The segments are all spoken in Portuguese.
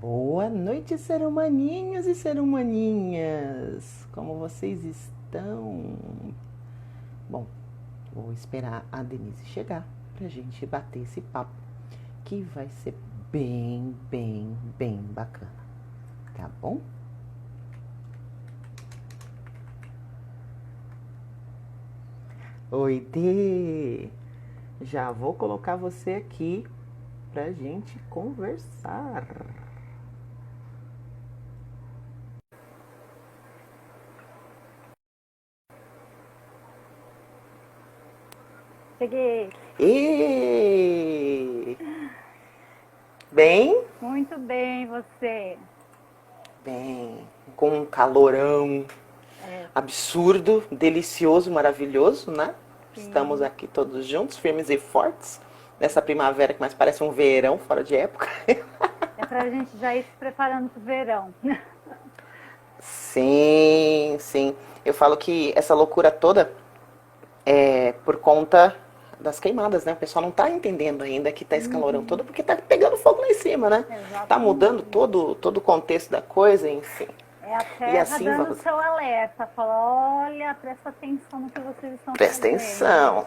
Boa noite, ser humaninhos e ser humaninhas. Como vocês estão? Bom, vou esperar a Denise chegar pra gente bater esse papo que vai ser bem bacana. Tá bom? Oi, Dê! Já vou colocar você aqui pra gente conversar. Cheguei. E bem, Muito bem, você. bem, com um calorão É, absurdo, delicioso, maravilhoso, né? Estamos sim. aqui todos juntos, firmes e fortes, nessa primavera que mais parece um verão fora de época. É pra gente já ir se preparando pro verão. Sim, sim. Eu falo que essa loucura toda é por conta das queimadas, né? O pessoal não tá entendendo ainda que tá esse calorão todo porque tá pegando fogo lá em cima, né? Tá mudando Exatamente. todo o contexto da coisa, enfim. É a E Terra assim dando vamos. seu alerta. Fala, olha, presta atenção no que vocês estão Presta fazendo. atenção.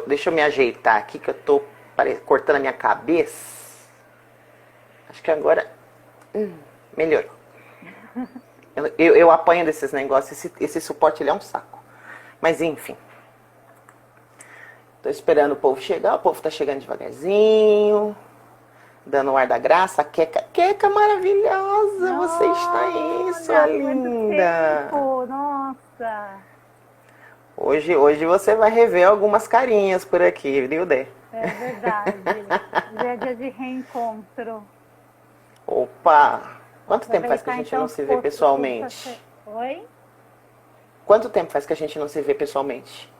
Deixa eu me ajeitar aqui que eu tô cortando a minha cabeça. Acho que agora melhorou. Eu apanho desses negócios, esse suporte ele é um saco. Mas enfim, tô esperando o povo chegar, o povo tá chegando devagarzinho, dando o ar da graça. Queca maravilhosa, você está aí, sua Olha, quanto linda. tempo! Nossa! Hoje você vai rever algumas carinhas por aqui, viu, Dê? É verdade. Hoje é dia de reencontro. Opa! Quanto tempo faz que a Aproveitar gente então não que se vê o povo tá pessoalmente? Oi? Quanto tempo faz que a gente não se vê pessoalmente?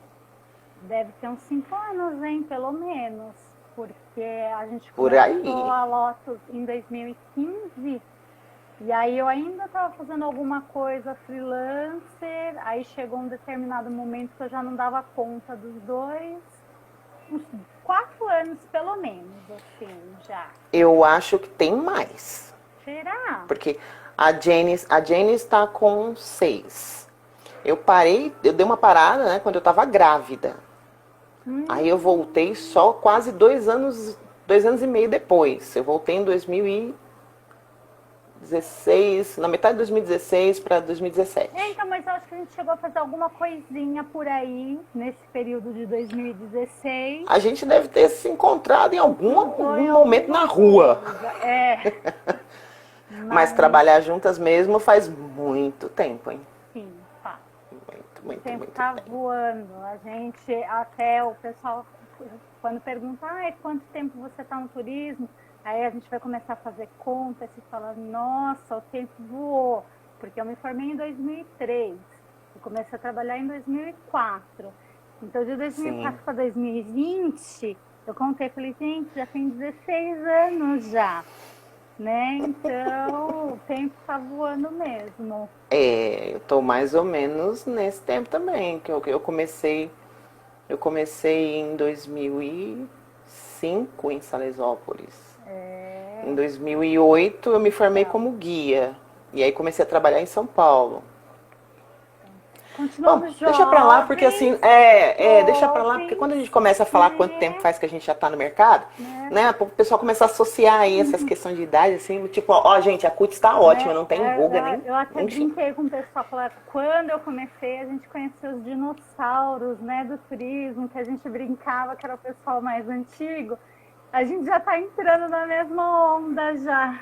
Deve ter uns 5 anos, hein? Pelo menos. Porque a gente Por começou aí. a Lotus em 2015. E aí eu ainda estava fazendo alguma coisa freelancer. Aí chegou um determinado momento que eu já não dava conta dos dois. Uns 4 anos, pelo menos, assim, já. Eu acho que tem mais. Será? Porque a Jane está com 6. Eu parei, eu dei uma parada, né, quando eu tava grávida. Aí eu voltei só quase 2 anos e meio depois. Eu voltei em 2016, na metade de 2016 para 2017. Então, mas eu acho que a gente chegou a fazer alguma coisinha por aí, nesse período de 2016. A gente deve ter se encontrado em Cruzou em algum momento na alguma rua. coisa. É, Mas mas trabalhar juntas mesmo faz muito tempo, hein? sim, tá. O tempo Muito tá tempo. voando. A gente, até o pessoal, quando pergunta, quanto tempo você tá no turismo? Aí a gente vai começar a fazer conta e fala, nossa, o tempo voou. Porque eu me formei em 2003 e comecei a trabalhar em 2004. Então, de Sim. 2004 para 2020, eu contei, falei, gente, já tem 16 anos já, né? Então, o tempo tá voando mesmo. É, eu tô mais ou menos nesse tempo também, que eu comecei em 2005 em Salesópolis. Em É, 2008 eu me formei então, como guia. E aí comecei a trabalhar em São Paulo. Bom, continuamos deixa pra lá porque jovens, assim, deixa pra lá porque jovens, quando a gente começa a falar quanto tempo né? faz que a gente já tá no mercado, Né? né, o pessoal começa a associar aí essas questões de idade, assim, tipo, ó, gente, a cutis tá ótima, Né? não tem ruga, nem, Eu até enfim. brinquei com o pessoal, falar, quando eu comecei, a gente conheceu os dinossauros, né, do turismo, que a gente brincava que era o pessoal mais antigo. A gente já está entrando na mesma onda já.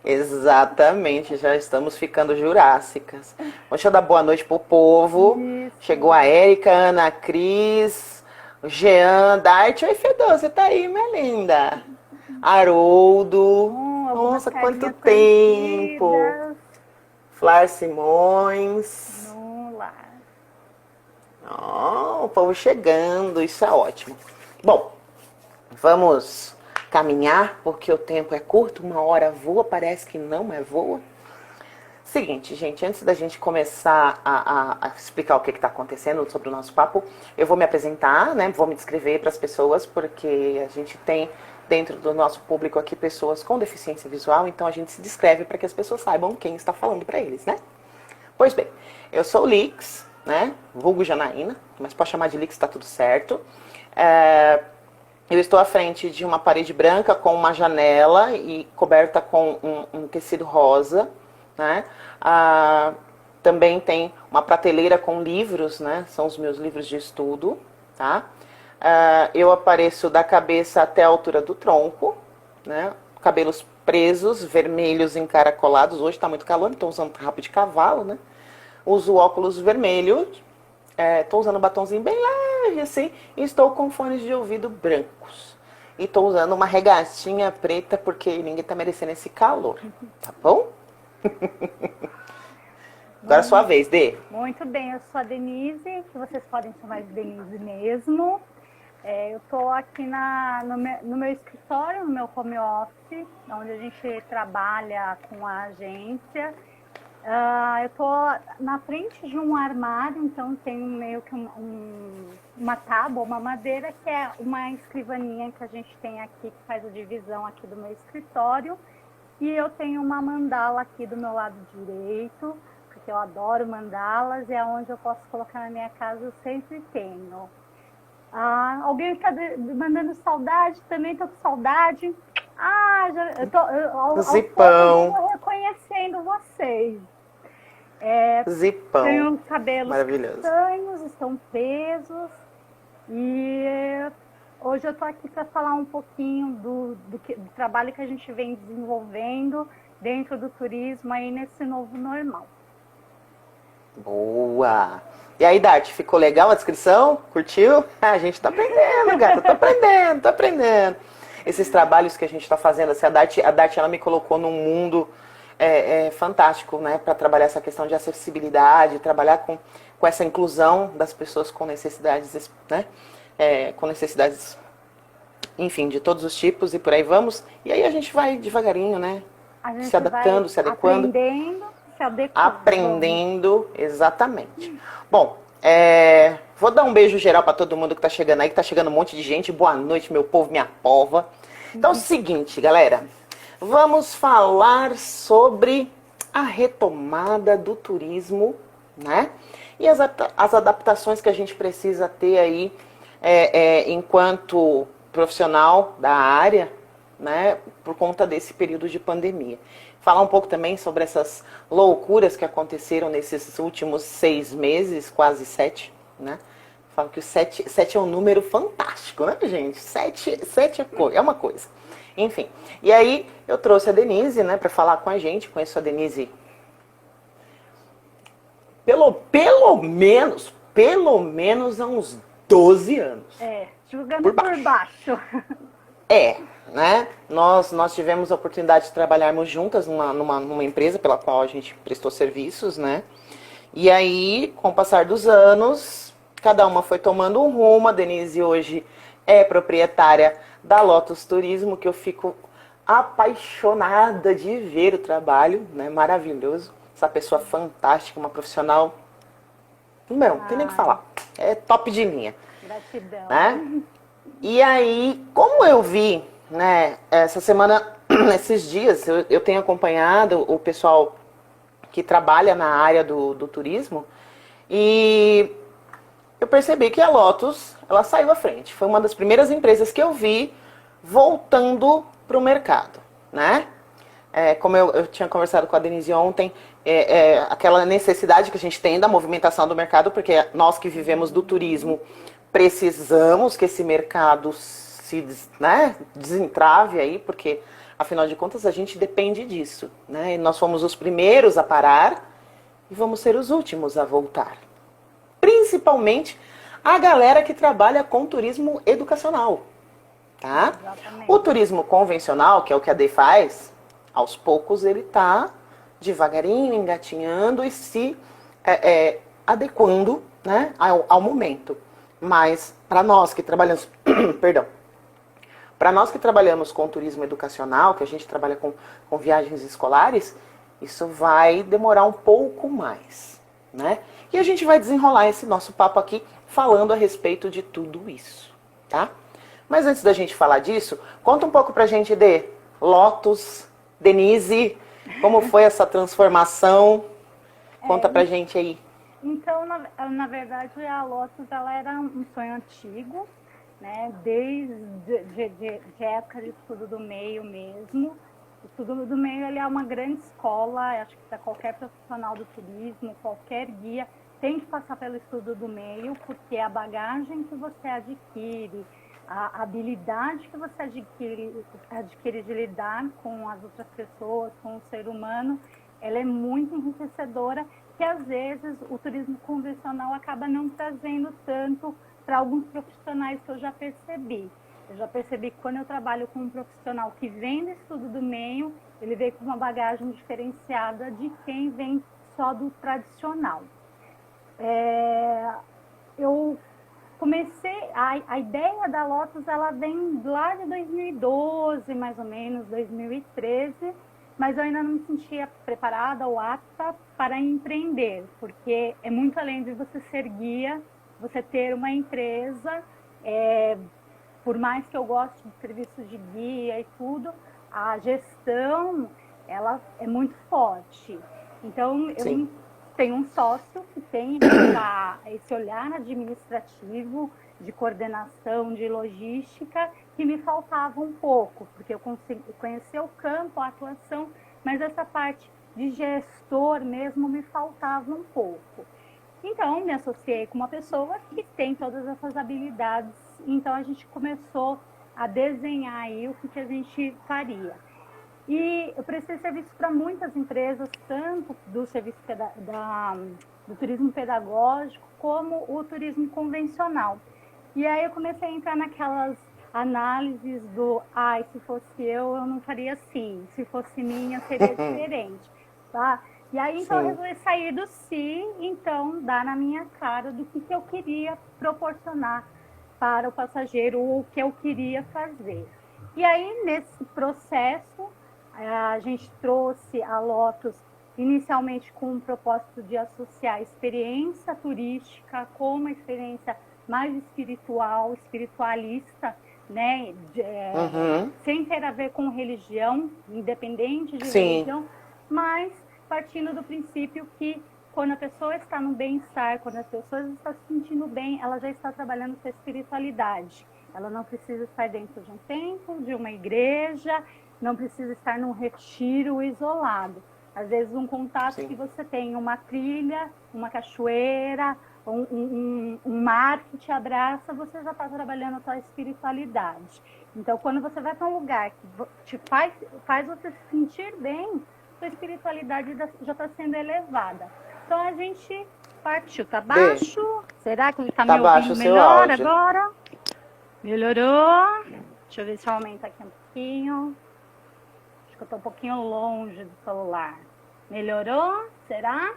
Exatamente, já estamos ficando jurássicas. Deixa eu dar boa noite pro povo. Chegou a Isso. Érica, a Ana Cris, o Jean, Dart. Oi, Fedô, você tá aí, minha linda? Haroldo. Algumas Nossa, quanto carinhas tempo. conhecidas Flávia Simões. no lar. Oh, o povo chegando, isso é ótimo. Bom, vamos caminhar, porque o tempo é curto, uma hora voa, parece que não, mas voa. Seguinte, gente, antes da gente começar a explicar o que está acontecendo sobre o nosso papo, eu vou me apresentar, né? Vou me descrever para as pessoas, porque a gente tem dentro do nosso público aqui pessoas com deficiência visual, então a gente se descreve para que as pessoas saibam quem está falando para eles, né? Pois bem, eu sou o Lix, né? Vulgo Janaína, mas pode chamar de Lix, tá tudo certo. Eu estou à frente de uma parede branca com uma janela e coberta com um tecido rosa, né? Também tem uma prateleira com livros, né? São os meus livros de estudo, tá? Eu apareço da cabeça até a altura do tronco, né? Cabelos presos, vermelhos encaracolados. Hoje está muito calor, então usando rabo de cavalo, né? Uso óculos vermelhos, estou usando um batonzinho bem leve assim, e estou com fones de ouvido brancos. E estou usando uma regatinha preta porque ninguém está merecendo esse calor, tá bom? Agora é sua vez, Dê. Muito bem, eu sou a Denise, que vocês podem chamar de Denise mesmo. Eu estou aqui no meu escritório, no meu home office, onde a gente trabalha com a agência. Eu estou na frente de um armário, então tem meio que uma tábua, uma madeira, que é uma escrivaninha que a gente tem aqui, que faz a divisão aqui do meu escritório. E eu tenho uma mandala aqui do meu lado direito, porque eu adoro mandalas, e é onde eu posso colocar na minha casa, eu sempre tenho. Alguém está mandando saudade, também estou com saudade. Zipão. Estou reconhecendo vocês. Zipão. Tenho cabelos maravilhoso. castanhos, estão presos. E hoje eu estou aqui para falar um pouquinho do trabalho que a gente vem desenvolvendo dentro do turismo aí nesse novo normal. Boa! E aí, Dart, ficou legal a descrição? Curtiu? A gente tá aprendendo, gata, tá aprendendo. Esses trabalhos que a gente tá fazendo, assim, a Dart ela me colocou num mundo fantástico, né, para trabalhar essa questão de acessibilidade, trabalhar com essa inclusão das pessoas com necessidades, né, com necessidades, enfim, de todos os tipos e por aí vamos. E aí a gente vai devagarinho, né, se adaptando, se adequando. Aprendendo, exatamente. Bom, vou dar um beijo geral para todo mundo que tá chegando aí, que tá chegando um monte de gente. Boa noite, meu povo, minha pova. Então é o seguinte, galera. Vamos falar sobre a retomada do turismo, né? E as adaptações que a gente precisa ter aí enquanto profissional da área, né? Por conta desse período de pandemia. Falar um pouco também sobre essas loucuras que aconteceram nesses últimos 6 meses, quase 7, né? Falo que o 7 é um número fantástico, né, gente? 7 é uma coisa. Enfim, e aí eu trouxe a Denise, né, para falar com a gente. Conheço a Denise pelo menos há uns 12 anos. Jogando por baixo. Né? Nós tivemos a oportunidade de trabalharmos juntas numa empresa pela qual a gente prestou serviços, né? E aí, com o passar dos anos, cada uma foi tomando um rumo. A Denise hoje é proprietária da Lotus Turismo, que eu fico apaixonada de ver o trabalho, né? Maravilhoso. Essa pessoa fantástica, uma profissional, não tem nem o que falar. É top de linha. Gratidão. Né? E aí, como eu vi, né, essa semana, esses dias, eu tenho acompanhado o pessoal que trabalha na área do turismo, e eu percebi que a Lotus, ela saiu à frente. Foi uma das primeiras empresas que eu vi voltando para o mercado, né? Como eu tinha conversado com a Denise ontem, aquela necessidade que a gente tem da movimentação do mercado, porque nós que vivemos do turismo precisamos que esse mercado né, desentrave aí, porque afinal de contas a gente depende disso, né? E nós fomos os primeiros a parar e vamos ser os últimos a voltar. Principalmente a galera que trabalha com turismo educacional, tá? Exatamente. O turismo convencional, que é o que a DEI faz, aos poucos ele tá devagarinho, engatinhando e se adequando, né, ao momento. Mas para nós que trabalhamos, perdão, para nós que trabalhamos com turismo educacional, que a gente trabalha com viagens escolares, isso vai demorar um pouco mais, né? E a gente vai desenrolar esse nosso papo aqui falando a respeito de tudo isso, tá? Mas antes da gente falar disso, conta um pouco pra gente de Lotus, Denise, como foi essa transformação? Conta pra gente aí. Então, na verdade, a Lotus ela era um sonho antigo, né? Desde de época de estudo do meio mesmo. O estudo do meio ele é uma grande escola, acho que para qualquer profissional do turismo, qualquer guia, tem que passar pelo estudo do meio, porque a bagagem que você adquire, a habilidade que você adquire de lidar com as outras pessoas, com o ser humano, ela é muito enriquecedora, que às vezes o turismo convencional acaba não trazendo tanto para alguns profissionais que eu já percebi. Eu já percebi que quando eu trabalho com um profissional que vem do estudo do meio, ele vem com uma bagagem diferenciada de quem vem só do tradicional. Eu comecei, a ideia da Lotus, ela vem lá de 2012, mais ou menos, 2013, mas eu ainda não me sentia preparada ou apta para empreender, porque é muito além de você ser guia, você ter uma empresa, por mais que eu goste de serviços de guia e tudo, a gestão, ela é muito forte. Então, eu tenho um sócio que tem esse olhar administrativo, de coordenação, de logística, que me faltava um pouco, porque eu conhecia o campo, a atuação, mas essa parte de gestor mesmo me faltava um pouco. Então, me associei com uma pessoa que tem todas essas habilidades. Então, a gente começou a desenhar aí o que a gente faria. E eu prestei serviço para muitas empresas, tanto do serviço do turismo pedagógico, como o turismo convencional. E aí eu comecei a entrar naquelas análises do, se fosse eu não faria assim, se fosse minha, seria diferente, tá? E aí, então, eu resolvi sair do então, dar na minha cara do que eu queria proporcionar para o passageiro, o que eu queria fazer. E aí, nesse processo, a gente trouxe a Lotus inicialmente com o propósito de associar a experiência turística com uma experiência mais espiritual, espiritualista, né? Sem ter a ver com religião, independente de religião, mas partindo do princípio que quando a pessoa está no bem-estar, quando a pessoa está se sentindo bem, ela já está trabalhando com a espiritualidade. Ela não precisa estar dentro de um templo, de uma igreja, não precisa estar num retiro isolado. Às vezes um contato que você tem, uma trilha, uma cachoeira, um mar que te abraça, você já está trabalhando a sua espiritualidade. Então, quando você vai para um lugar que te faz você se sentir bem, sua espiritualidade já está sendo elevada. Então, a gente partiu. Tá baixo? Será que ele está me ouvindo melhor agora? Melhorou? Deixa eu ver se eu aumento aqui um pouquinho. Acho que eu estou um pouquinho longe do celular. Melhorou? Será?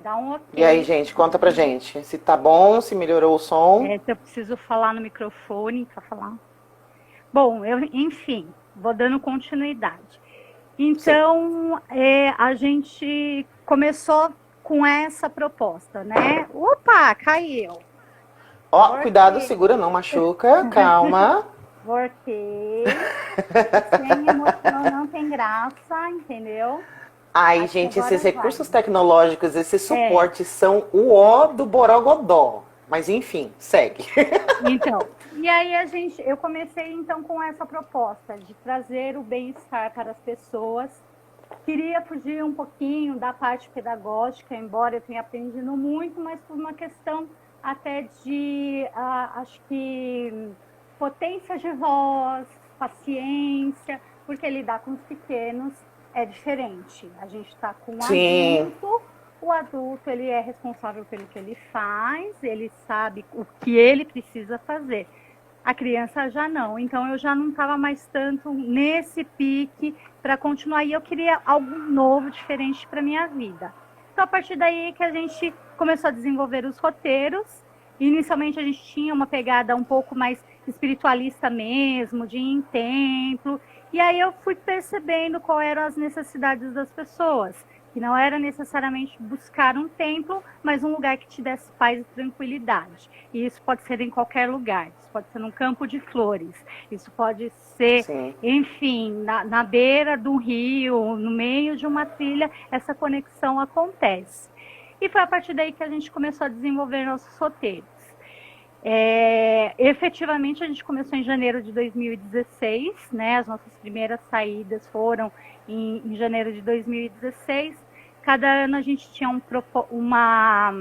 Dá um ok. E aí, gente, conta pra gente. Se tá bom, se melhorou o som. Se eu preciso falar no microfone para falar. Bom, enfim, vou dando continuidade. Então, a gente começou com essa proposta, né? Opa, caiu. Cuidado, segura, não machuca, calma. Porque sem emoção não tem graça, entendeu? Ai, gente, esses recursos tecnológicos, esses suportes são o ó do Borogodó. Mas enfim, segue. Então, e aí eu comecei então com essa proposta de trazer o bem-estar para as pessoas. Queria fugir um pouquinho da parte pedagógica, embora eu tenha aprendido muito, mas por uma questão até de, acho que, potência de voz, paciência, porque lidar com os pequenos é diferente. A gente está com um adulto, o adulto ele é responsável pelo que ele faz, ele sabe o que ele precisa fazer. A criança já não, então eu já não estava mais tanto nesse pique para continuar, e eu queria algo novo, diferente para minha vida. Então, a partir daí que a gente começou a desenvolver os roteiros. Inicialmente a gente tinha uma pegada um pouco mais espiritualista mesmo, de ir em templo, e aí eu fui percebendo quais eram as necessidades das pessoas. que não era necessariamente buscar um templo, mas um lugar que te desse paz e tranquilidade. E isso pode ser em qualquer lugar, isso pode ser num campo de flores, isso pode ser, Sim. enfim, na beira do rio, no meio de uma trilha, essa conexão acontece. E foi a partir daí que a gente começou a desenvolver nossos roteiros. Efetivamente, a gente começou em janeiro de 2016, né? As nossas primeiras saídas foram em janeiro de 2016. Cada ano a gente tinha uma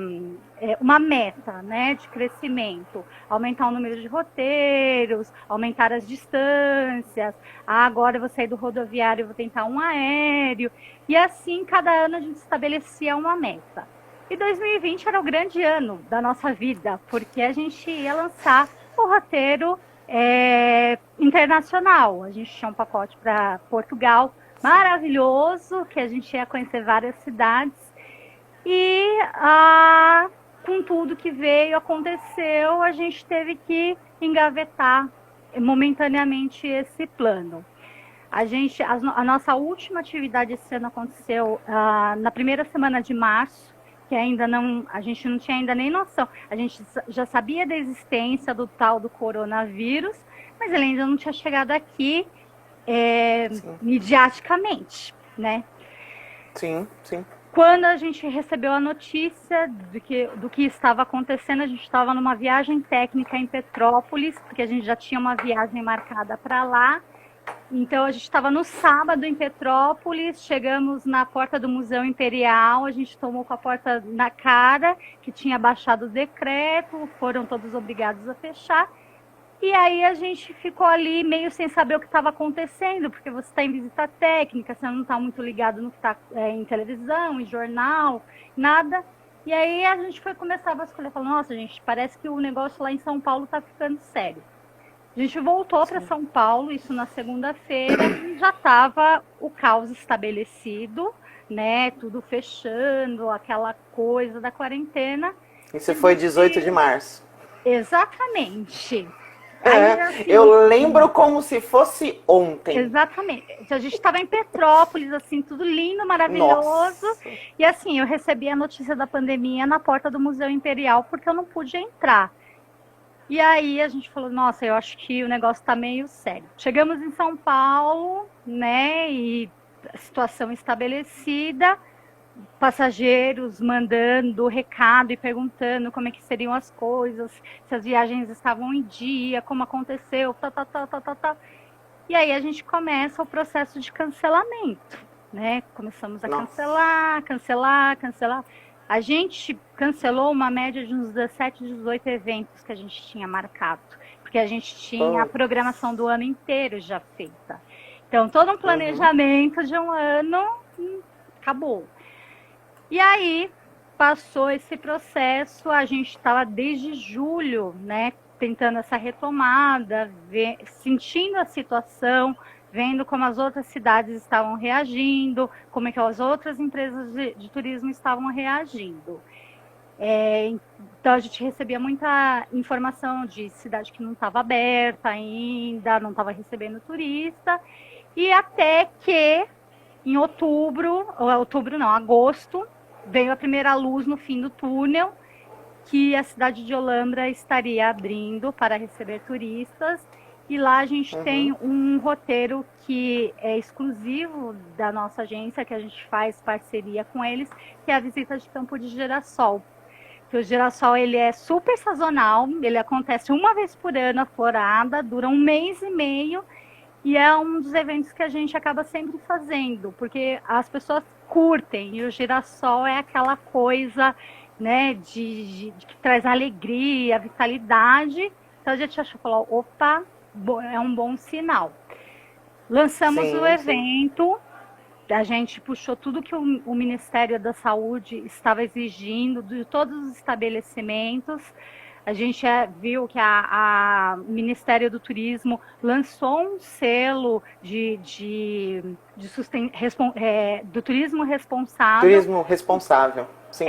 meta, né, de crescimento, aumentar o número de roteiros, aumentar as distâncias. Agora eu vou sair do rodoviário e vou tentar um aéreo. E assim, cada ano a gente estabelecia uma meta. E 2020 era o grande ano da nossa vida, porque a gente ia lançar o roteiro internacional. A gente tinha um pacote para Portugal maravilhoso, que a gente ia conhecer várias cidades. E com tudo que veio, aconteceu, a gente teve que engavetar momentaneamente esse plano. A nossa última atividade esse ano aconteceu na primeira semana de março, que a gente não tinha ainda nem noção. A gente já sabia da existência do tal do coronavírus, mas ele ainda não tinha chegado aqui midiaticamente, né? Sim, sim. Quando a gente recebeu a notícia do que estava acontecendo, a gente estava numa viagem técnica em Petrópolis, porque a gente já tinha uma viagem marcada para lá. Então, a gente estava no sábado em Petrópolis, chegamos na porta do Museu Imperial, a gente tomou com a porta na cara, que tinha baixado o decreto, foram todos obrigados a fechar. E aí a gente ficou ali meio sem saber o que estava acontecendo, porque você está em visita técnica, você não está muito ligado no que está em televisão, em jornal, nada. E aí a gente foi começar a vasculhar, falou, nossa, gente, parece que o negócio lá em São Paulo está ficando sério. A gente voltou para São Paulo, isso na segunda-feira, e já estava o caos estabelecido, né? Tudo fechando, aquela coisa da quarentena. Isso foi 18 de março. Exatamente. Aí, assim, eu lembro como se fosse ontem. Exatamente. A gente estava em Petrópolis, assim, tudo lindo, maravilhoso. Nossa. E assim, eu recebi a notícia da pandemia na porta do Museu Imperial, porque eu não pude entrar. E aí a gente falou, nossa, eu acho que o negócio está meio sério. Chegamos em São Paulo, né, e a situação estabelecida, passageiros mandando recado e perguntando como é que seriam as coisas, se as viagens estavam em dia, como aconteceu, tal. E aí a gente começa o processo de cancelamento, né? Começamos a cancelar. A gente cancelou uma média de uns 17, 18 eventos que a gente tinha marcado, porque a gente tinha a programação do ano inteiro já feita. Então, todo um planejamento de um ano acabou. E aí, passou esse processo, a gente estava desde julho, né, tentando essa retomada, sentindo a situação, vendo como as outras cidades estavam reagindo, como é que as outras empresas de turismo estavam reagindo. Então, a gente recebia muita informação de cidade que não estava aberta ainda, não estava recebendo turista, e até que em agosto, veio a primeira luz no fim do túnel, que a cidade de Olambra estaria abrindo para receber turistas. E lá a gente tem um roteiro que é exclusivo da nossa agência, que a gente faz parceria com eles, que é a visita de Campo de Girassol. Que o girassol ele é super sazonal, ele acontece uma vez por ano, a florada, dura 1 mês e meio, e é um dos eventos que a gente acaba sempre fazendo, porque as pessoas curtem, e o girassol é aquela coisa, né, de que traz alegria, vitalidade. Então a gente achou, falou, opa, é um bom sinal. Lançamos o evento, a gente puxou tudo que o Ministério da Saúde estava exigindo de todos os estabelecimentos. A gente viu que o Ministério do Turismo lançou um selo do turismo responsável. Turismo responsável, sim.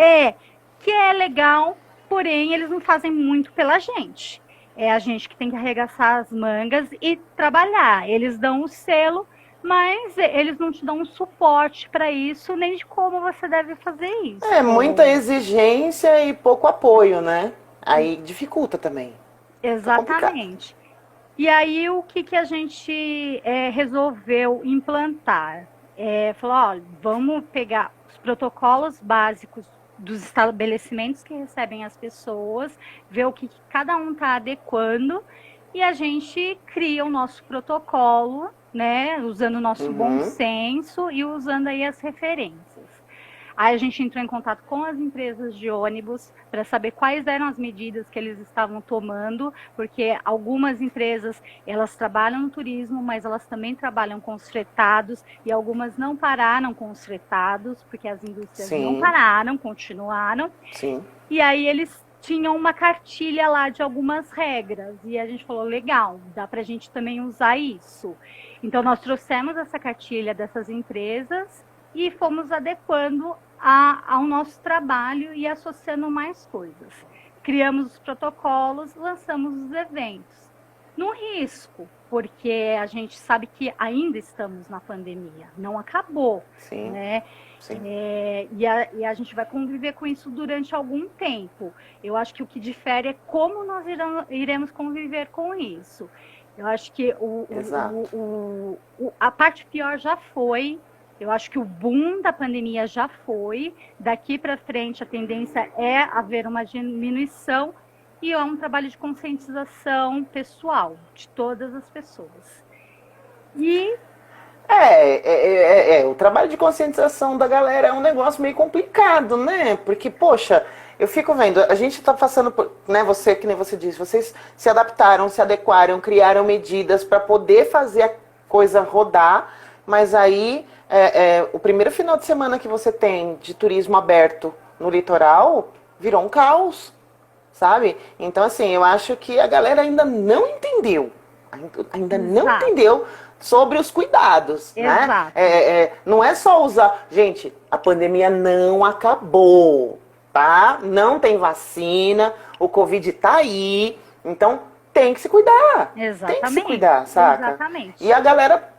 Que é legal, porém eles não fazem muito pela gente. É a gente que tem que arregaçar as mangas e trabalhar. Eles dão o selo, mas eles não te dão um suporte para isso, nem de como você deve fazer isso. É muita exigência e pouco apoio, né? Aí dificulta também. Fica complicado. Exatamente. E aí, o que a gente resolveu implantar? Falou, olha, vamos pegar os protocolos básicos dos estabelecimentos que recebem as pessoas, ver o que cada um está adequando, e a gente cria o nosso protocolo, né, usando o nosso bom senso e usando aí as referências. Aí a gente entrou em contato com as empresas de ônibus para saber quais eram as medidas que eles estavam tomando, porque algumas empresas, elas trabalham no turismo, mas elas também trabalham com os fretados, e algumas não pararam com os fretados, porque as indústrias não pararam, continuaram. Sim. E aí eles tinham uma cartilha lá de algumas regras, e a gente falou, legal, dá para a gente também usar isso. Então nós trouxemos essa cartilha dessas empresas e fomos adequando ao nosso trabalho e associando mais coisas. Criamos os protocolos, lançamos os eventos. No risco, porque a gente sabe que ainda estamos na pandemia, não acabou. Sim. Né? Sim. E a gente vai conviver com isso durante algum tempo. Eu acho que o que difere é como nós iremos conviver com isso. Eu acho que a parte pior já foi. Eu acho que o boom da pandemia já foi. Daqui para frente, a tendência é haver uma diminuição, e é um trabalho de conscientização pessoal de todas as pessoas. E o trabalho de conscientização da galera é um negócio meio complicado, né? Porque, poxa, eu fico vendo, a gente está passando por, né, você, que nem você disse, vocês se adaptaram, se adequaram, criaram medidas para poder fazer a coisa rodar, mas aí o primeiro final de semana que você tem de turismo aberto no litoral virou um caos, sabe? Então, assim, eu acho que a galera ainda não entendeu, sobre os cuidados, Exato. né? Não é só usar... Gente, a pandemia não acabou, tá? Não tem vacina, o Covid tá aí, então tem que se cuidar. Exatamente. Tem que se cuidar, saca? Exatamente. E a galera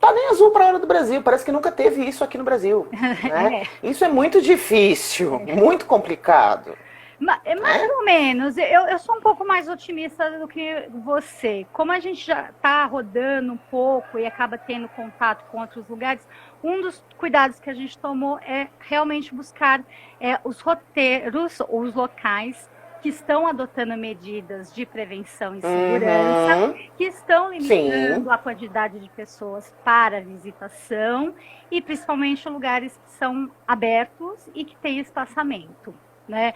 tá nem azul pra hora do Brasil, parece que nunca teve isso aqui no Brasil, né? Isso é muito difícil, muito complicado. Mais ou menos. Eu sou um pouco mais otimista do que você. Como a gente já está rodando um pouco e acaba tendo contato com outros lugares, um dos cuidados que a gente tomou é realmente buscar os roteiros, os locais que estão adotando medidas de prevenção e segurança, que estão limitando a quantidade de pessoas para visitação, e principalmente lugares que são abertos e que têm espaçamento, né?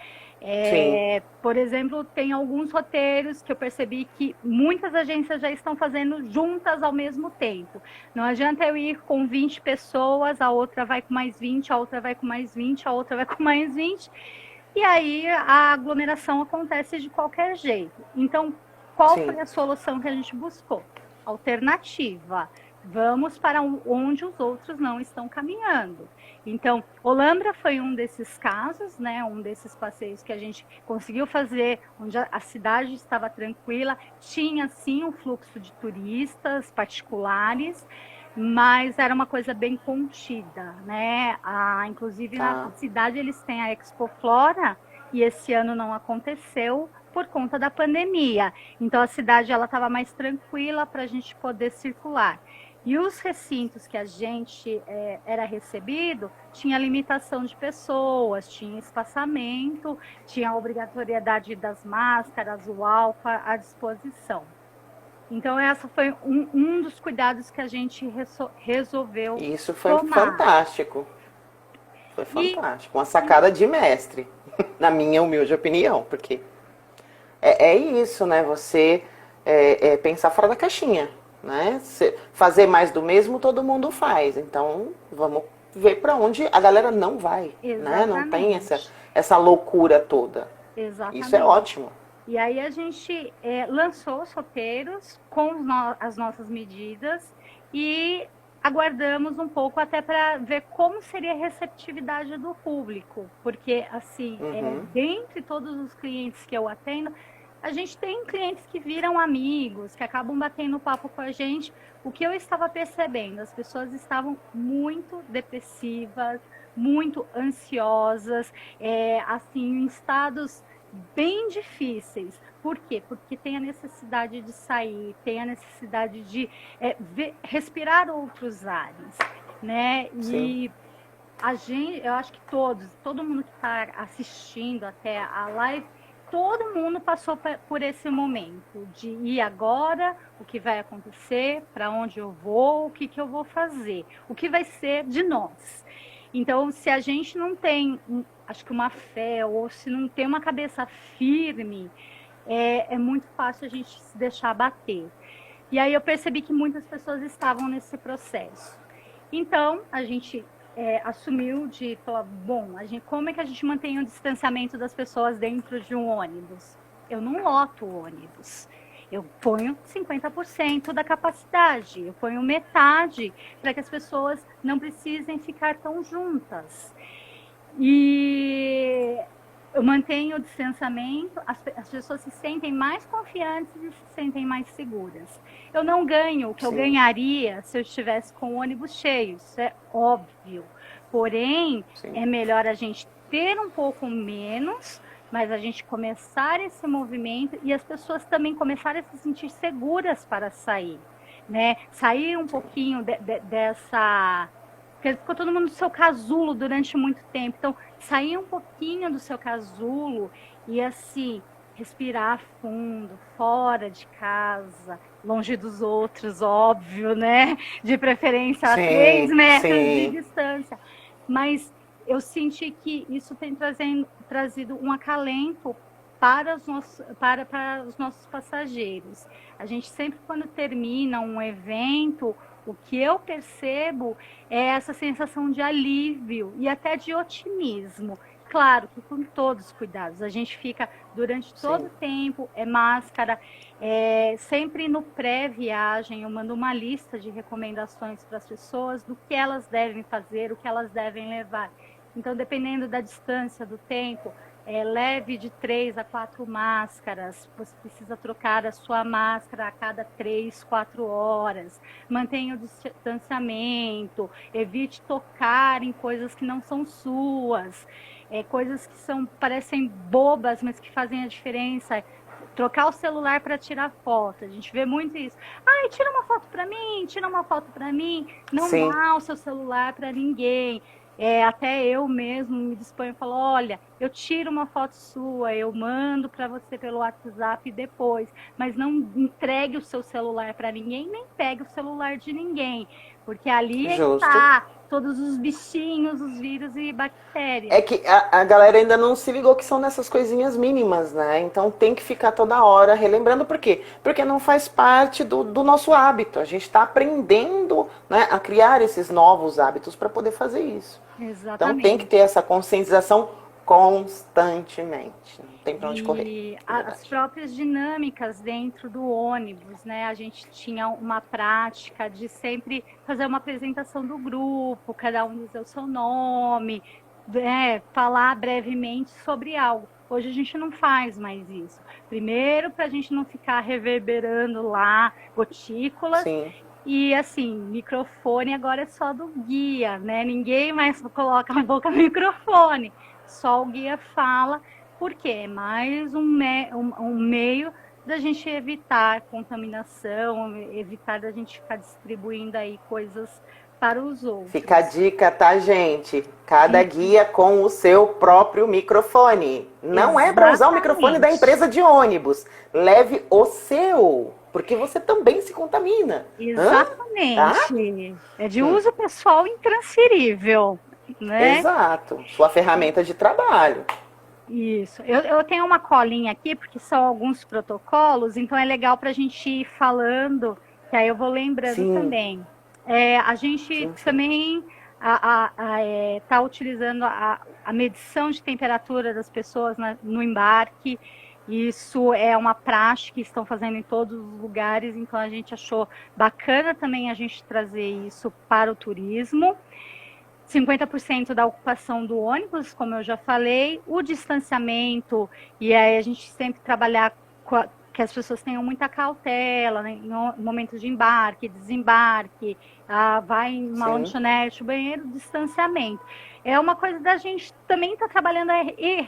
Por exemplo, tem alguns roteiros que eu percebi que muitas agências já estão fazendo juntas ao mesmo tempo. Não adianta eu ir com 20 pessoas, a outra vai com mais 20, a outra vai com mais 20, a outra vai com mais 20, e aí a aglomeração acontece de qualquer jeito. Então, qual foi a solução que a gente buscou? Alternativa. Vamos para onde os outros não estão caminhando. Então, Olambra foi um desses casos, né, um desses passeios que a gente conseguiu fazer, onde a cidade estava tranquila, tinha sim um fluxo de turistas particulares, mas era uma coisa bem contida, né? Inclusive na cidade eles têm a Expo Flora, e esse ano não aconteceu por conta da pandemia. Então a cidade ela estava mais tranquila para a gente poder circular. E os recintos que a gente era recebido, tinha limitação de pessoas, tinha espaçamento, tinha a obrigatoriedade das máscaras, o álcool à disposição. Então, essa foi um dos cuidados que a gente resolveu tomar. Isso foi fantástico. Foi fantástico. Uma sacada de mestre, na minha humilde opinião, porque é isso, né? Você pensar fora da caixinha. Né? Fazer mais do mesmo todo mundo faz, então vamos ver para onde a galera não vai, né? Não tem essa loucura toda. Exatamente. Isso é ótimo. E aí a gente lançou os roteiros com as nossas medidas e aguardamos um pouco até para ver como seria a receptividade do público, porque assim, dentre todos os clientes que eu atendo, a gente tem clientes que viram amigos, que acabam batendo papo com a gente. O que eu estava percebendo, as pessoas estavam muito depressivas, muito ansiosas, assim, em estados bem difíceis. Por quê? Porque tem a necessidade de sair, tem a necessidade de respirar outros ares, né? Sim. E eu acho que todo mundo que está assistindo até a live, todo mundo passou por esse momento de ir agora, o que vai acontecer, para onde eu vou, o que eu vou fazer, o que vai ser de nós. Então, se a gente não tem, acho que uma fé, ou se não tem uma cabeça firme, é muito fácil a gente se deixar abater. E aí eu percebi que muitas pessoas estavam nesse processo. Então, a gente assumiu de falar, bom, como é que a gente mantém o distanciamento das pessoas dentro de um ônibus? Eu não loto o ônibus. Eu ponho 50% da capacidade, eu ponho metade para que as pessoas não precisem ficar tão juntas. E eu mantenho o distanciamento, as pessoas se sentem mais confiantes e se sentem mais seguras. Eu não ganho o que eu ganharia se eu estivesse com o ônibus cheio, isso é óbvio. Porém, é melhor a gente ter um pouco menos, mas a gente começar esse movimento e as pessoas também começarem a se sentir seguras para sair, né? Sair um pouquinho dessa... Porque ficou todo mundo no seu casulo durante muito tempo. Então, sair um pouquinho do seu casulo e, assim, respirar fundo, fora de casa, longe dos outros, óbvio, né? De preferência a 3 metros de distância. Mas eu senti que isso tem trazido um acalento para os nossos passageiros. A gente sempre, quando termina um evento, o que eu percebo é essa sensação de alívio e até de otimismo. Claro que com todos os cuidados. A gente fica durante todo o tempo, máscara. Sempre no pré-viagem eu mando uma lista de recomendações para as pessoas do que elas devem fazer, o que elas devem levar. Então, dependendo da distância, do tempo, leve de 3 a 4 máscaras, você precisa trocar a sua máscara a cada 3, 4 horas, mantenha o distanciamento, evite tocar em coisas que não são suas, coisas que parecem bobas, mas que fazem a diferença. Trocar o celular para tirar foto, a gente vê muito isso. Ai, tira uma foto para mim, tira uma foto para mim. Não dá o seu celular para ninguém. Até eu mesmo me disponho e falo, olha, eu tiro uma foto sua, eu mando para você pelo WhatsApp depois, mas não entregue o seu celular para ninguém, nem pegue o celular de ninguém, porque ali está todos os bichinhos, os vírus e bactérias. É que a galera ainda não se ligou que são nessas coisinhas mínimas, né? Então tem que ficar toda hora relembrando. Por quê? Porque não faz parte do nosso hábito. A gente está aprendendo, né, a criar esses novos hábitos para poder fazer isso. Exatamente. Então tem que ter essa conscientização constantemente. Não tem para onde correr. E as próprias dinâmicas dentro do ônibus, né? A gente tinha uma prática de sempre fazer uma apresentação do grupo, cada um dizer o seu nome, falar brevemente sobre algo. Hoje a gente não faz mais isso. Primeiro, para a gente não ficar reverberando lá gotículas. Sim. E assim, microfone agora é só do guia, né? Ninguém mais coloca a boca no microfone. Só o guia fala, porque é mais um meio da gente evitar contaminação, evitar da gente ficar distribuindo aí coisas para os outros. Fica a dica, tá, gente? Cada guia com o seu próprio microfone. Não é para usar o microfone da empresa de ônibus. Leve o seu, porque você também se contamina. Exatamente. Tá? É de uso pessoal intransferível. Né? Exato, sua ferramenta de trabalho. Isso, eu tenho uma colinha aqui, porque são alguns protocolos, então é legal para a gente ir falando, que aí eu vou lembrando também. A gente também está utilizando a medição de temperatura das pessoas no embarque. Isso é uma prática que estão fazendo em todos os lugares, então a gente achou bacana também a gente trazer isso para o turismo. 50% da ocupação do ônibus, como eu já falei, o distanciamento, e aí a gente sempre trabalhar que as pessoas tenham muita cautela, né, em momentos de embarque, desembarque, vai em uma lanchonete, o banheiro, distanciamento. É uma coisa da gente também estar trabalhando a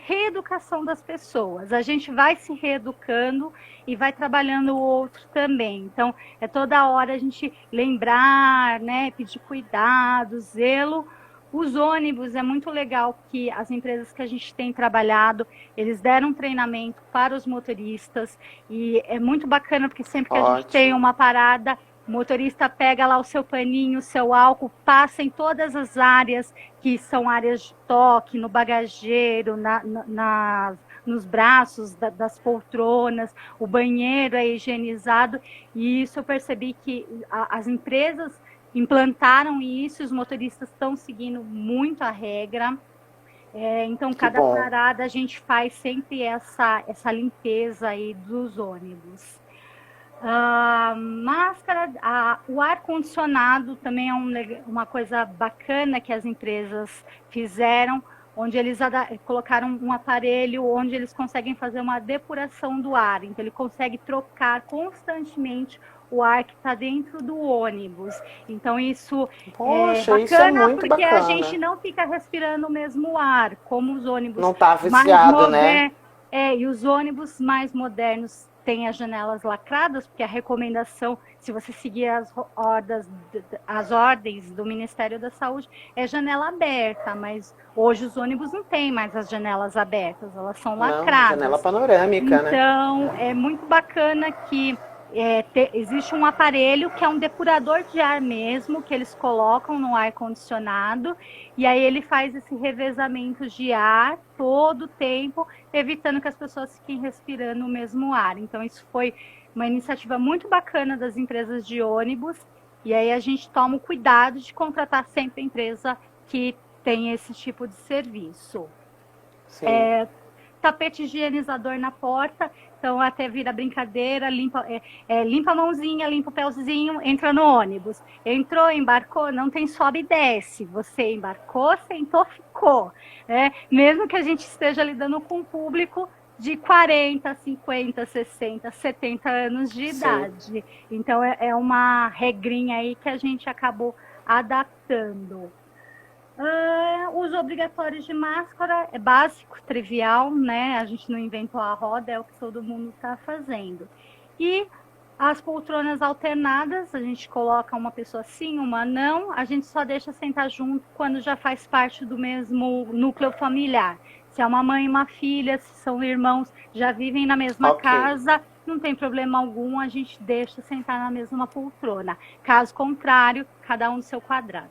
reeducação das pessoas. A gente vai se reeducando e vai trabalhando o outro também. Então, é toda hora a gente lembrar, né, pedir cuidado, zelo. Os ônibus, é muito legal que as empresas que a gente tem trabalhado, eles deram treinamento para os motoristas e é muito bacana porque sempre que a gente tem uma parada, o motorista pega lá o seu paninho, o seu álcool, passa em todas as áreas que são áreas de toque, no bagageiro, nos braços das poltronas, o banheiro é higienizado e isso eu percebi que as empresas implantaram isso, os motoristas estão seguindo muito a regra. Então, cada parada a gente faz sempre essa limpeza aí dos ônibus. Máscara, o ar-condicionado também é uma coisa bacana que as empresas fizeram, onde eles colocaram um aparelho onde eles conseguem fazer uma depuração do ar. Então, ele consegue trocar constantemente o ar que está dentro do ônibus. Então, isso é bacana, isso é muito porque bacana. a gente não fica respirando o mesmo ar, como os ônibus não tá viciado, né? E os ônibus mais modernos têm as janelas lacradas, porque a recomendação, se você seguir as ordens do Ministério da Saúde, é janela aberta, mas hoje os ônibus não têm mais as janelas abertas, elas são lacradas. Janela panorâmica, né? Então, é muito bacana que existe um aparelho que é um depurador de ar mesmo, que eles colocam no ar-condicionado, e aí ele faz esse revezamento de ar todo o tempo, evitando que as pessoas fiquem respirando o mesmo ar. Então, isso foi uma iniciativa muito bacana das empresas de ônibus, e aí a gente toma o cuidado de contratar sempre a empresa que tem esse tipo de serviço. Sim. Tapete higienizador na porta, então até vira brincadeira, limpa a mãozinha, limpa o pélzinho, entra no ônibus. Entrou, embarcou, não tem sobe e desce. Você embarcou, sentou, ficou. Né? Mesmo que a gente esteja lidando com um público de 40, 50, 60, 70 anos de idade. Então é uma regrinha aí que a gente acabou adaptando. Uso obrigatório de máscara é básico, trivial, né? A gente não inventou a roda, é o que todo mundo está fazendo. E as poltronas alternadas, a gente coloca uma pessoa sim, uma não, a gente só deixa sentar junto quando já faz parte do mesmo núcleo familiar. Se é uma mãe e uma filha, se são irmãos, já vivem na mesma casa, não tem problema algum, a gente deixa sentar na mesma poltrona. Caso contrário, cada um no seu quadrado.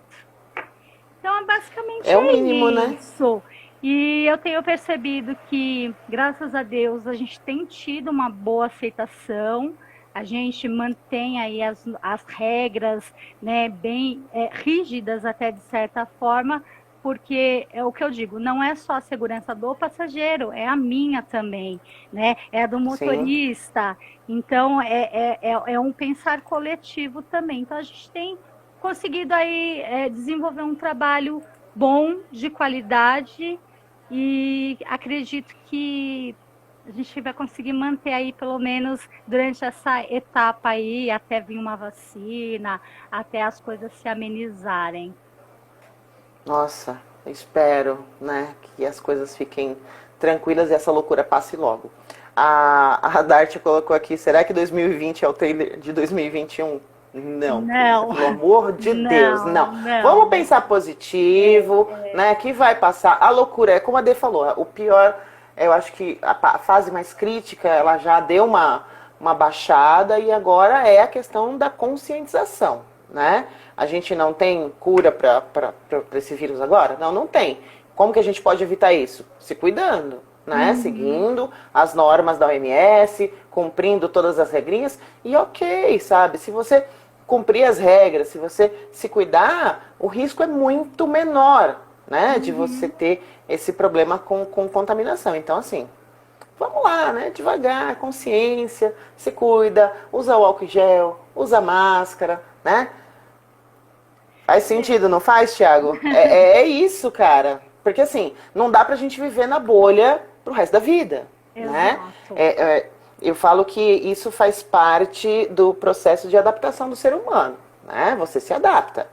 Então, basicamente o mínimo, isso. Né? E eu tenho percebido que, graças a Deus, a gente tem tido uma boa aceitação, a gente mantém aí as regras, né, bem rígidas até de certa forma, porque é o que eu digo, não é só a segurança do passageiro, é a minha também, né? É a do motorista. Sim. Então, é um pensar coletivo também. Então, a gente tem conseguido aí desenvolver um trabalho bom, de qualidade, e acredito que a gente vai conseguir manter aí, pelo menos durante essa etapa aí, até vir uma vacina, até as coisas se amenizarem. Nossa, eu espero, né, que as coisas fiquem tranquilas e essa loucura passe logo. A Dart colocou aqui, será que 2020 é o trailer de 2021? Não, pelo amor de Deus, não. Vamos pensar positivo, né? Que vai passar. A loucura, é como a Dê falou, o pior, eu acho que a fase mais crítica, ela já deu uma baixada e agora é a questão da conscientização, né? A gente não tem cura para esse vírus agora? Não tem. Como que a gente pode evitar isso? Se cuidando, né? Seguindo as normas da OMS, cumprindo todas as regrinhas e ok, sabe? Se você cumprir as regras, se você se cuidar, o risco é muito menor, né, de você ter esse problema com contaminação. Então, assim, vamos lá, né, devagar, consciência, se cuida, usa o álcool gel, usa máscara, né? Faz sentido, não faz, Thiago? É isso, cara. Porque, assim, não dá pra gente viver na bolha pro resto da vida, né? Eu falo que isso faz parte do processo de adaptação do ser humano, né? Você se adapta.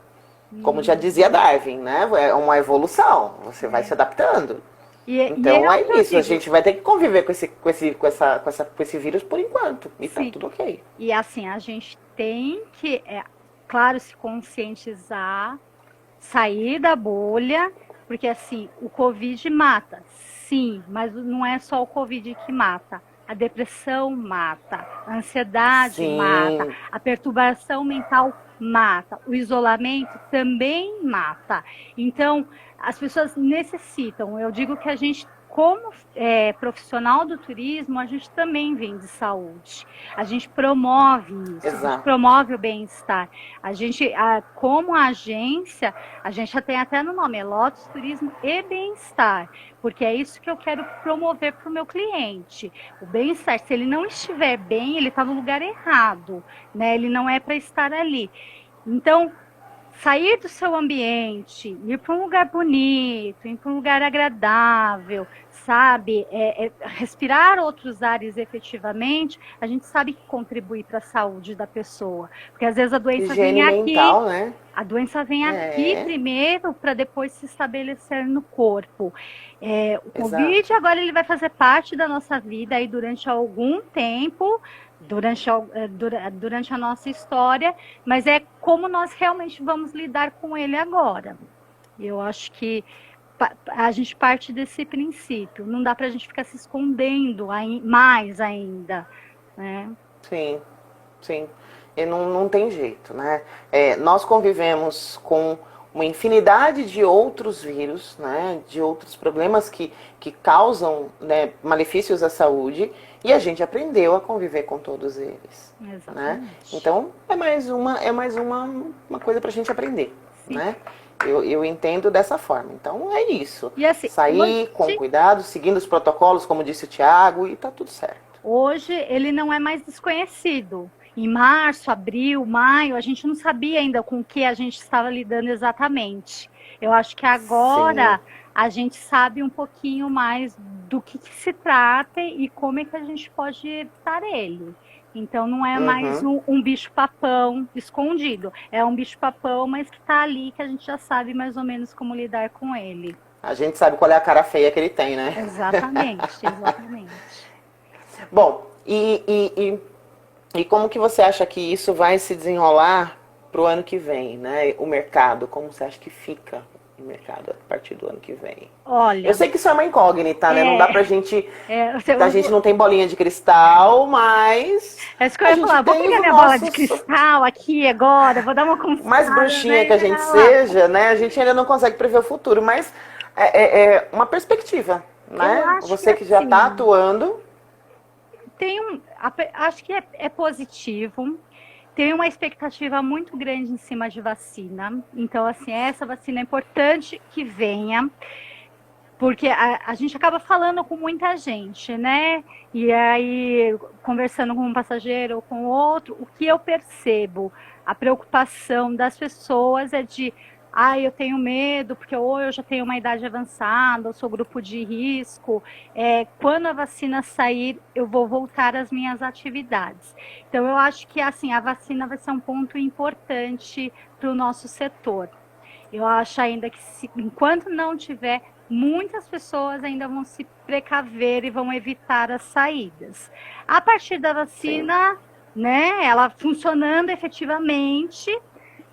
Como já dizia Darwin, né? É uma evolução, você vai se adaptando. Então é isso, a gente vai ter que conviver com esse vírus por enquanto. E tá tudo ok. E assim, a gente tem que, claro, se conscientizar, sair da bolha, porque assim, o Covid mata, sim, mas não é só o Covid que mata. A depressão mata, a ansiedade mata, a perturbação mental mata, o isolamento também mata. Então, as pessoas necessitam, eu digo que a gente, como profissional do turismo, a gente também vende saúde. A gente promove isso, a gente promove o bem-estar. A gente, como agência, a gente já tem até no nome, é Lotus Turismo e Bem-Estar, porque é isso que eu quero promover para o meu cliente. O bem-estar, se ele não estiver bem, ele está no lugar errado, né? Ele não é para estar ali. Então, sair do seu ambiente, ir para um lugar bonito, ir para um lugar agradável, sabe? Respirar outros ares efetivamente, a gente sabe que contribui para a saúde da pessoa. Porque às vezes a doença vem aqui, né? A doença vem aqui primeiro para depois se estabelecer no corpo. O Covid agora ele vai fazer parte da nossa vida aí durante algum tempo, durante a nossa história, mas é como nós realmente vamos lidar com ele agora. Eu acho que a gente parte desse princípio. Não dá para a gente ficar se escondendo mais ainda, né? Sim, sim. E não tem jeito, né? Nós convivemos com uma infinidade de outros vírus, né? De outros problemas que causam, né, malefícios à saúde, e a gente aprendeu a conviver com todos eles. Exatamente. Né? Então, é mais uma coisa para a gente aprender, né? Eu entendo dessa forma. Então, é isso. E assim, sair com cuidado, seguindo os protocolos, como disse o Thiago, e tá tudo certo. Hoje, ele não é mais desconhecido. Em março, abril, maio, a gente não sabia ainda com o que a gente estava lidando exatamente. Eu acho que agora a gente sabe um pouquinho mais do que se trata e como é que a gente pode evitar ele. Então não é mais um bicho-papão escondido. É um bicho-papão, mas que está ali, que a gente já sabe mais ou menos como lidar com ele. A gente sabe qual é a cara feia que ele tem, né? Exatamente, exatamente. Bom, e como que você acha que isso vai se desenrolar para o ano que vem, né? O mercado, como você acha que fica o mercado a partir do ano que vem? Olha, eu sei que isso é uma incógnita, né? Não dá pra gente... a gente não tem bolinha de cristal, mas... É isso que eu ia falar. Vou pegar minha bola de cristal aqui agora, vou dar uma consultada. Mais bruxinha que a gente seja, né? A gente ainda não consegue prever o futuro, mas é uma perspectiva, né? Você que já está atuando... Acho que é positivo. Tem uma expectativa muito grande em cima de vacina. Então, assim, essa vacina é importante que venha, porque a gente acaba falando com muita gente, né? E aí, conversando com um passageiro ou com outro, o que eu percebo, a preocupação das pessoas é de... eu tenho medo, porque ou eu já tenho uma idade avançada, eu sou grupo de risco. Quando a vacina sair, eu vou voltar às minhas atividades. Então, eu acho que assim, a vacina vai ser um ponto importante para o nosso setor. Eu acho ainda que, enquanto não tiver, muitas pessoas ainda vão se precaver e vão evitar as saídas. A partir da vacina, né, ela funcionando efetivamente...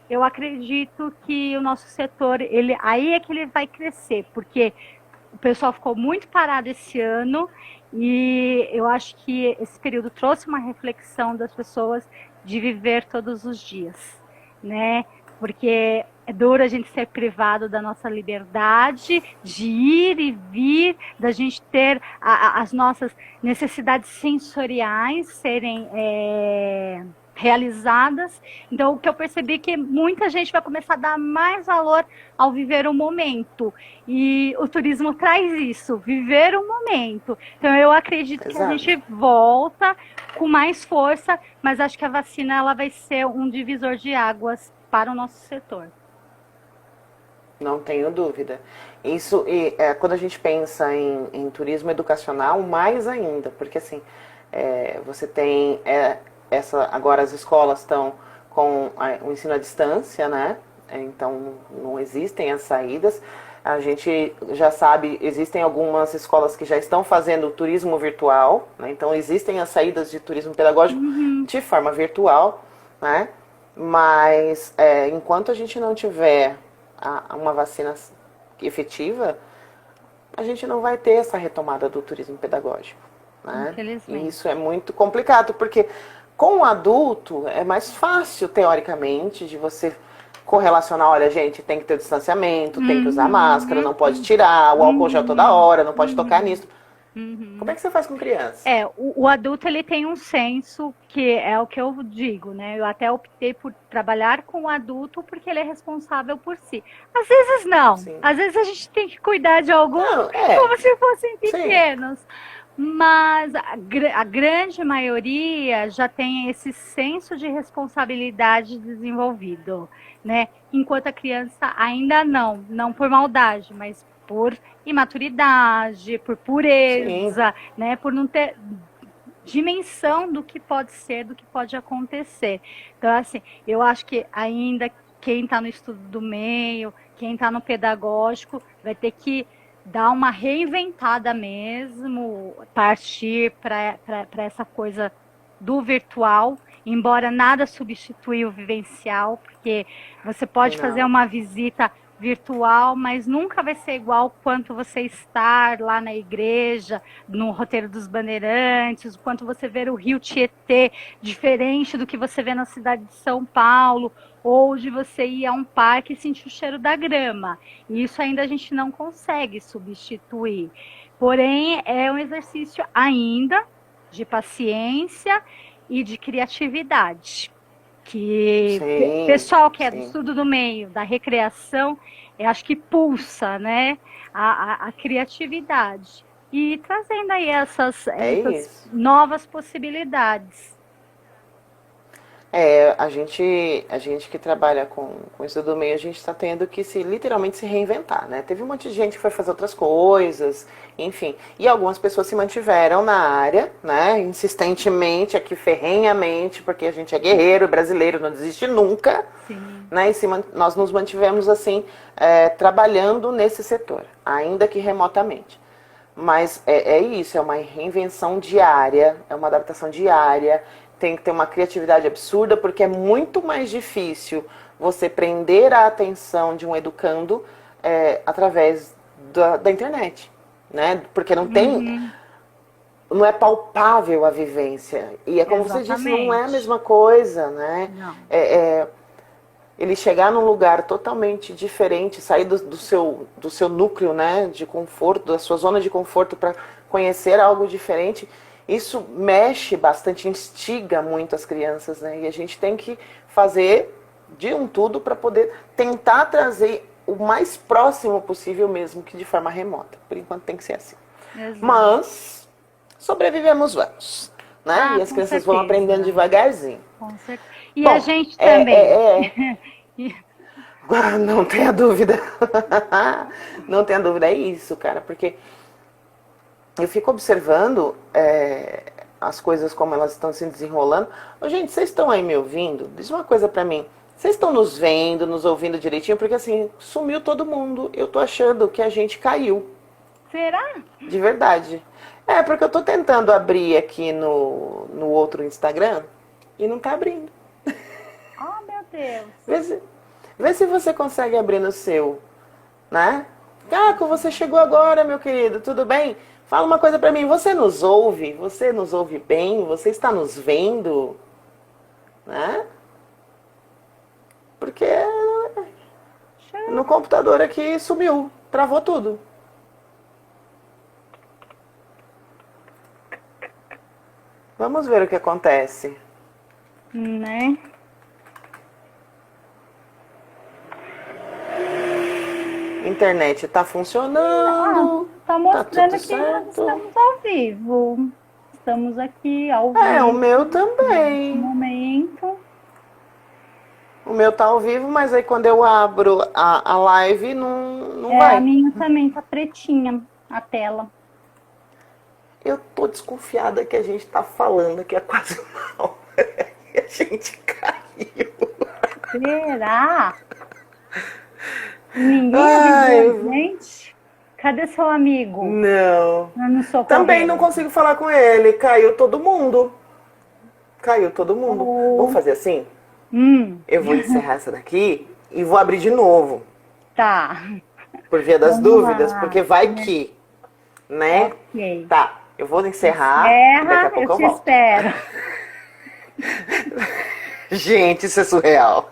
Eu acredito que o nosso setor, aí é que ele vai crescer, porque o pessoal ficou muito parado esse ano e eu acho que esse período trouxe uma reflexão das pessoas de viver todos os dias, né? Porque é duro a gente ser privado da nossa liberdade, de ir e vir, da gente ter as nossas necessidades sensoriais serem... realizadas. Então, o que eu percebi é que muita gente vai começar a dar mais valor ao viver o momento. E o turismo traz isso, viver o momento. Então, eu acredito que a gente volta com mais força, mas acho que a vacina ela vai ser um divisor de águas para o nosso setor. Não tenho dúvida. Isso, quando a gente pensa em turismo educacional, mais ainda, porque assim, Você tem agora as escolas estão com o ensino à distância, né? Então não existem as saídas. A gente já sabe, existem algumas escolas que já estão fazendo turismo virtual, né? Então existem as saídas de turismo pedagógico de forma virtual, né? Mas enquanto a gente não tiver uma vacina efetiva, a gente não vai ter essa retomada do turismo pedagógico, né? E isso é muito complicado, porque com o adulto é mais fácil, teoricamente, de você correlacionar, olha, gente, tem que ter distanciamento, tem que usar máscara, não pode tirar, o álcool gel toda hora, não pode tocar nisso. Como é que você faz com criança? O adulto, ele tem um senso, que é o que eu digo, né? Eu até optei por trabalhar com o adulto porque ele é responsável por si. Às vezes não. Sim. Às vezes a gente tem que cuidar de alguns como se fossem pequenos. Sim. Mas a grande maioria já tem esse senso de responsabilidade desenvolvido, né? Enquanto a criança ainda não por maldade, mas por imaturidade, por pureza, né? Por não ter dimensão do que pode ser, do que pode acontecer. Então, assim, eu acho que ainda quem está no estudo do meio, quem está no pedagógico, vai ter que dar uma reinventada mesmo, partir para essa coisa do virtual, embora nada substitui o vivencial, porque você pode fazer uma visita virtual, mas nunca vai ser igual quanto você estar lá na igreja, no Roteiro dos Bandeirantes, quanto você ver o Rio Tietê, diferente do que você vê na cidade de São Paulo, ou de você ir a um parque e sentir o cheiro da grama. E isso ainda a gente não consegue substituir. Porém, é um exercício ainda de paciência e de criatividade. Que pessoal que é do estudo do meio, da recreação, eu acho que pulsa, né, a criatividade. E trazendo aí essas novas possibilidades. A gente que trabalha com isso do meio, a gente está tendo que literalmente se reinventar, né? Teve um monte de gente que foi fazer outras coisas, enfim. E algumas pessoas se mantiveram na área, né? Insistentemente, aqui ferrenhamente, porque a gente é guerreiro, brasileiro, não desiste nunca. Sim. Né? Nós nos mantivemos assim, trabalhando nesse setor, ainda que remotamente. Mas isso, é uma reinvenção diária, é uma adaptação diária. Tem que ter uma criatividade absurda, porque é muito mais difícil você prender a atenção de um educando através da internet, né? Porque não tem, não é palpável a vivência. E é como você disse, não é a mesma coisa, né? Não. Ele chegar num lugar totalmente diferente, sair do seu núcleo, né, de conforto, da sua zona de conforto, para conhecer algo diferente. Isso mexe bastante, instiga muito as crianças, né? E a gente tem que fazer de um tudo para poder tentar trazer o mais próximo possível, mesmo que de forma remota. Por enquanto tem que ser assim. Exato. Mas sobrevivemos, vamos. Né? E as crianças vão aprendendo devagarzinho. Com certeza. E bom, a gente também. Não tenha dúvida. Não tenha dúvida, é isso, cara, porque eu fico observando as coisas como elas estão se desenrolando. Gente, vocês estão aí me ouvindo? Diz uma coisa pra mim. Vocês estão nos vendo, nos ouvindo direitinho? Porque assim, sumiu todo mundo. Eu tô achando que a gente caiu. Será? De verdade. Porque eu tô tentando abrir aqui no outro Instagram e não tá abrindo. Oh, meu Deus. Vê se você consegue abrir no seu, né? Caco, você chegou agora, meu querido, tudo bem? Fala uma coisa pra mim, você nos ouve? Você nos ouve bem? Você está nos vendo? Né? Porque no computador aqui sumiu, travou tudo. Vamos ver o que acontece. Né? Internet tá funcionando. Tá mostrando que nós estamos ao vivo. Estamos aqui ao vivo. O meu também. No momento. O meu tá ao vivo, mas aí quando eu abro a live, não vai. A minha também tá pretinha, a tela. Eu tô desconfiada que a gente tá falando que é quase uma hora e a gente caiu. Será? Ninguém Ai, avisou a gente? Cadê seu amigo? não. Eu não sou Também não correio. consigo falar com ele. Caiu todo mundo. Caiu todo mundo. Vamos Oh. fazer assim? Hum, Eu vou encerrar essa daqui e vou abrir de novo. tá. Por via das Vamos dúvidas, lá. porque vai que, né? Ok. Tá, eu vou encerrar e daqui a Erra, pouco eu eu te volto. espero. Gente, isso é surreal.